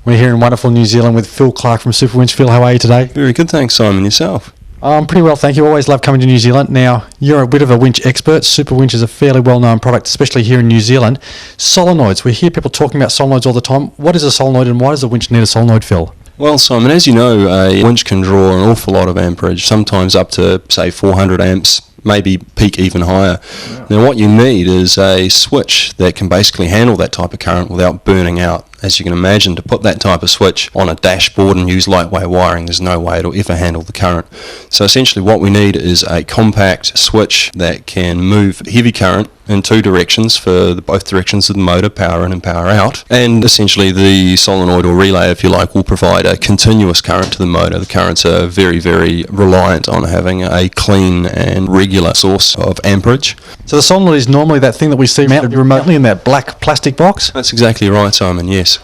We're here in wonderful New Zealand with Phil Clark from Superwinch. Phil, how are you today? Very good, thanks, Simon. Yourself? I'm pretty well, thank you. Always love coming to New Zealand. Now, you're a bit of a winch expert. Superwinch is a fairly well-known product, especially here in New Zealand. Solenoids. We hear people talking about solenoids all the time. What is a solenoid and why does a winch need a solenoid, Phil? Well, Simon, as you know, a winch can draw an awful lot of amperage, sometimes up to, say, 400 amps, maybe peak even higher. Yeah. Now, what you need is a switch that can basically handle that type of current without burning out. As you can imagine, to put that type of switch on a dashboard and use lightweight wiring, there's no way it'll ever handle the current. So essentially what we need is a compact switch that can move heavy current in two directions for both directions of the motor, power in and power out. And essentially the solenoid or relay, if you like, will provide a continuous current to the motor. The currents are very, very reliant on having a clean and regular source of amperage. So the solenoid is normally that thing that we see mounted remotely in that black plastic box? That's exactly right, Simon, yes.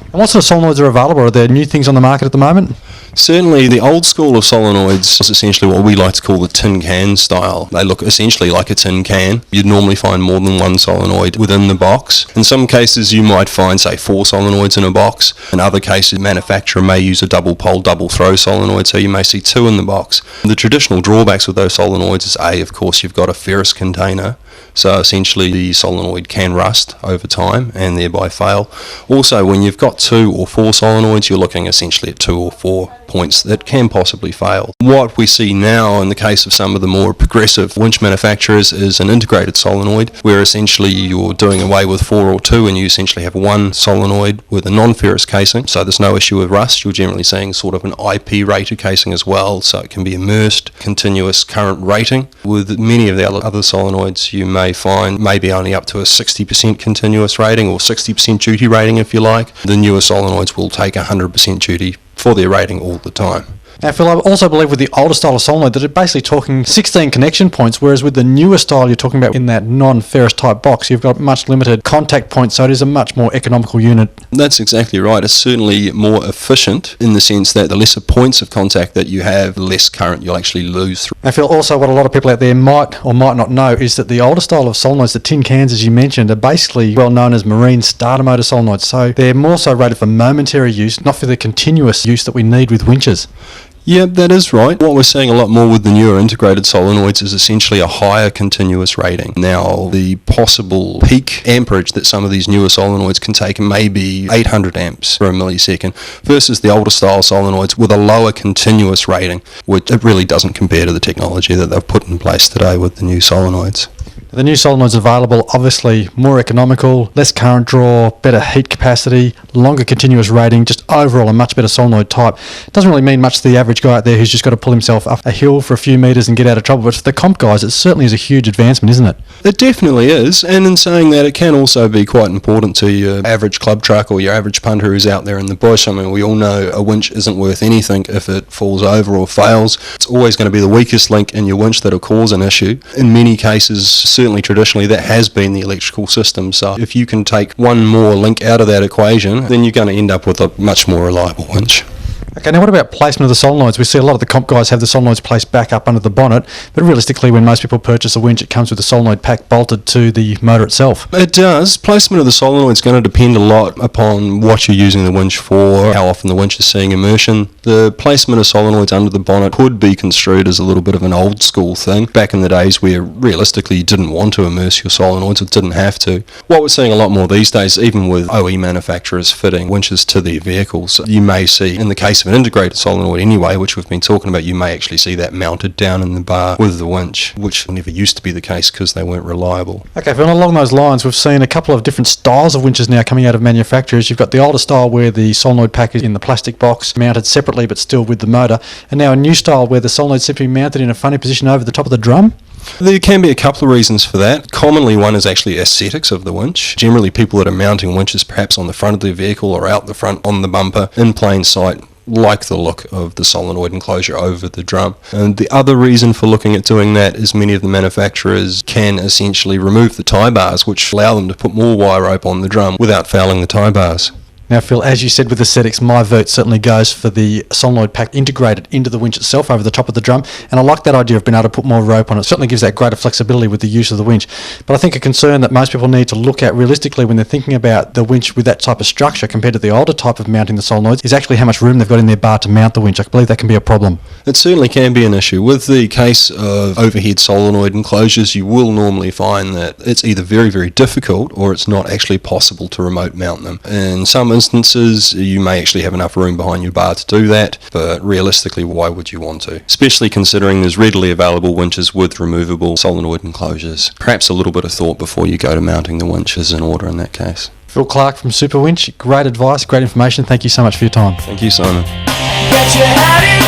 And what sort of solenoids are available? Are there new things on the market at the moment? Certainly, the old school of solenoids is essentially what we like to call the tin can style. They look essentially like a tin can. You'd normally find more than one solenoid within the box. In some cases, you might find, say, 4 solenoids in a box. In other cases, the manufacturer may use a double pole, double throw solenoid, so you may see 2 in the box. The traditional drawbacks with those solenoids is, A, of course, you've got a ferrous container. So essentially the solenoid can rust over time and thereby fail. Also, when you've got 2 or 4 solenoids, you're looking essentially at 2 or 4 points that can possibly fail. What we see now in the case of some of the more progressive winch manufacturers is an integrated solenoid, where essentially you're doing away with 4 or 2 and you essentially have one solenoid with a non-ferrous casing, so there's no issue with rust. You're generally seeing sort of an IP rated casing as well, so it can be immersed, continuous current rating. With many of the other solenoids, you may find maybe only up to a 60% continuous rating or 60% duty rating if you like. The newer solenoids will take 100% duty for their rating all the time. Now, Phil, I also believe with the older style of solenoid that they're basically talking 16 connection points, whereas with the newer style you're talking about in that non-ferrous type box, you've got much limited contact points, so it is a much more economical unit. That's exactly right. It's certainly more efficient in the sense that the lesser points of contact that you have, the less current you'll actually lose through. Now, Phil, also what a lot of people out there might or might not know is that the older style of solenoids, the tin cans as you mentioned, are basically well known as marine starter motor solenoids, so they're more so rated for momentary use, not for the continuous use that we need with winches. Yeah, that is right. What we're seeing a lot more with the newer integrated solenoids is essentially a higher continuous rating. Now, the possible peak amperage that some of these newer solenoids can take may be 800 amps per millisecond versus the older style solenoids with a lower continuous rating, which it really doesn't compare to the technology that they've put in place today with the new solenoids. The new solenoids available, obviously more economical, less current draw, better heat capacity, longer continuous rating, just overall a much better solenoid type. It doesn't really mean much to the average guy out there who's just got to pull himself up a hill for a few metres and get out of trouble, but for the comp guys it certainly is a huge advancement, isn't it? It definitely is, and in saying that it can also be quite important to your average club truck or your average punter who's out there in the bush. I mean, we all know a winch isn't worth anything if it falls over or fails. It's always going to be the weakest link in your winch that'll cause an issue. In many cases, certainly traditionally, that has been the electrical system. So if you can take one more link out of that equation, then you're going to end up with a much more reliable winch. Okay, now what about placement of the solenoids? We see a lot of the comp guys have the solenoids placed back up under the bonnet, but realistically when most people purchase a winch it comes with the solenoid pack bolted to the motor itself. It does. Placement of the solenoid is going to depend a lot upon what you're using the winch for, how often the winch is seeing immersion. The placement of solenoids under the bonnet could be construed as a little bit of an old school thing, back in the days where realistically you didn't want to immerse your solenoids or didn't have to. What we're seeing a lot more these days, even with OE manufacturers fitting winches to their vehicles, you may see, in the case of an integrated solenoid anyway, which we've been talking about, you may actually see that mounted down in the bar with the winch, which never used to be the case because they weren't reliable. Okay, Phil, along those lines, we've seen a couple of different styles of winches now coming out of manufacturers. You've got the older style where the solenoid pack is in the plastic box, mounted separately but still with the motor, and now a new style where the solenoid seems to be mounted in a funny position over the top of the drum. There can be a couple of reasons for that. Commonly, one is actually aesthetics of the winch. Generally, people that are mounting winches perhaps on the front of their vehicle or out the front on the bumper in plain sight like the look of the solenoid enclosure over the drum. And the other reason for looking at doing that is many of the manufacturers can essentially remove the tie bars, which allow them to put more wire rope on the drum without fouling the tie bars. Now, Phil, as you said with aesthetics, my vote certainly goes for the solenoid pack integrated into the winch itself over the top of the drum, and I like that idea of being able to put more rope on it. It certainly gives that greater flexibility with the use of the winch. But I think a concern that most people need to look at realistically when they're thinking about the winch with that type of structure compared to the older type of mounting the solenoids is actually how much room they've got in their bar to mount the winch. I believe that can be a problem. It certainly can be an issue. With the case of overhead solenoid enclosures, you will normally find that it's either very, very difficult or it's not actually possible to remote mount them. In some instances, you may actually have enough room behind your bar to do that, but realistically, why would you want to? Especially considering there's readily available winches with removable solenoid enclosures. Perhaps a little bit of thought before you go to mounting the winch is in order in that case. Phil Clark from Superwinch, great advice, great information. Thank you so much for your time. Thank you, Simon. Bet you had it